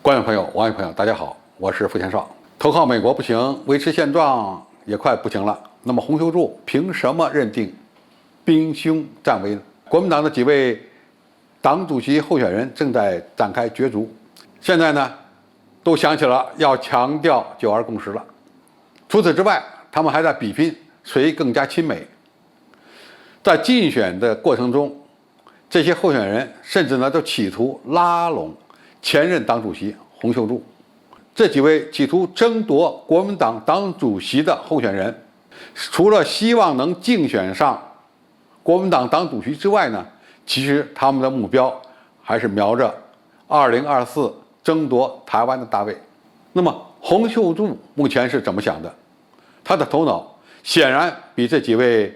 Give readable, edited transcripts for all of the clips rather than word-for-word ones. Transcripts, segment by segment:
观众朋友、网友朋友，大家好，我是付前少。投靠美国不行，维持现状也快不行了。那么洪秀柱凭什么认定兵凶战危呢？国民党的几位党主席候选人正在展开角逐，现在呢，都想起了要强调9·2共识了。除此之外，他们还在比拼谁更加亲美。在竞选的过程中，这些候选人甚至呢都企图拉拢前任党主席洪秀柱。这几位企图争夺国民党党主席的候选人，除了希望能竞选上国民党党主席之外呢，其实他们的目标还是瞄着2024争夺台湾的大位。那么洪秀柱目前是怎么想的？他的头脑显然比这几位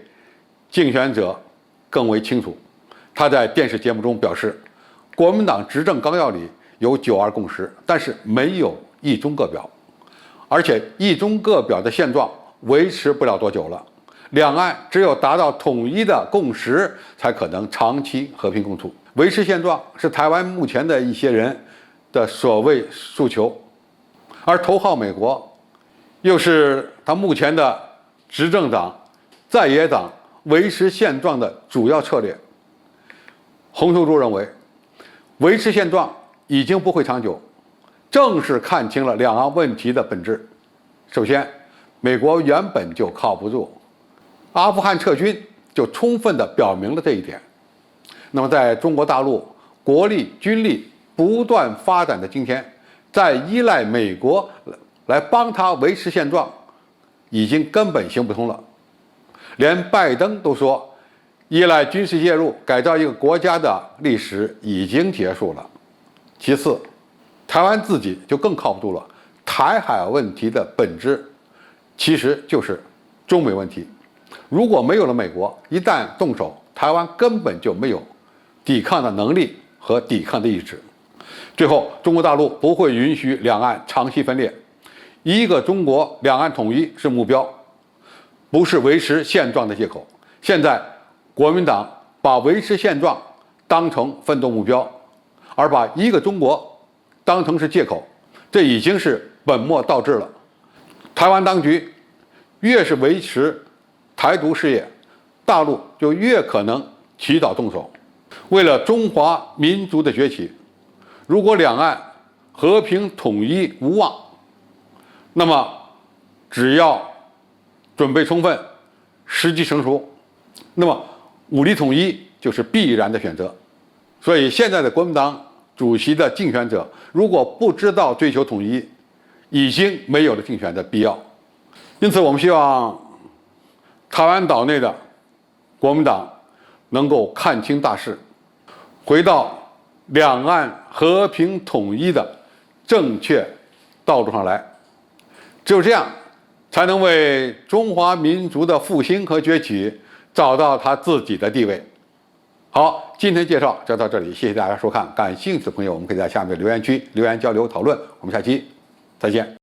竞选者更为清楚。他在电视节目中表示，国民党执政纲要里有9·2共识，但是没有一中各表，而且一中各表的现状维持不了多久了。两岸只有达到统一的共识，才可能长期和平共处。维持现状是台湾目前的一些人的所谓诉求，而投靠美国又是他目前的执政党在野党维持现状的主要策略。洪秀柱认为，维持现状已经不会长久，正是看清了两岸问题的本质。首先，美国原本就靠不住，阿富汗撤军就充分地表明了这一点。那么，在中国大陆国力军力不断发展的今天，再依赖美国来帮他维持现状，已经根本行不通了。连拜登都说，依赖军事介入改造一个国家的历史已经结束了。其次，台湾自己就更靠不住了。台海问题的本质其实就是中美问题。如果没有了美国，一旦动手，台湾根本就没有抵抗的能力和抵抗的意志。最后，中国大陆不会允许两岸长期分裂，一个中国两岸统一是目标，不是维持现状的借口。现在国民党把维持现状当成奋斗目标，而把一个中国当成是借口，这已经是本末倒置了。台湾当局越是维持台独事业，大陆就越可能提早动手。为了中华民族的崛起，如果两岸和平统一无望，那么只要准备充分，时机成熟，那么武力统一就是必然的选择。所以现在的国民党主席的竞选者，如果不知道追求统一，已经没有了竞选的必要。因此，我们希望台湾岛内的国民党能够看清大势，回到两岸和平统一的正确道路上来。只有这样，才能为中华民族的复兴和崛起找到他自己的地位。好，今天介绍就到这里，谢谢大家收看。感兴趣的朋友，我们可以在下面留言区留言交流讨论。我们下期再见。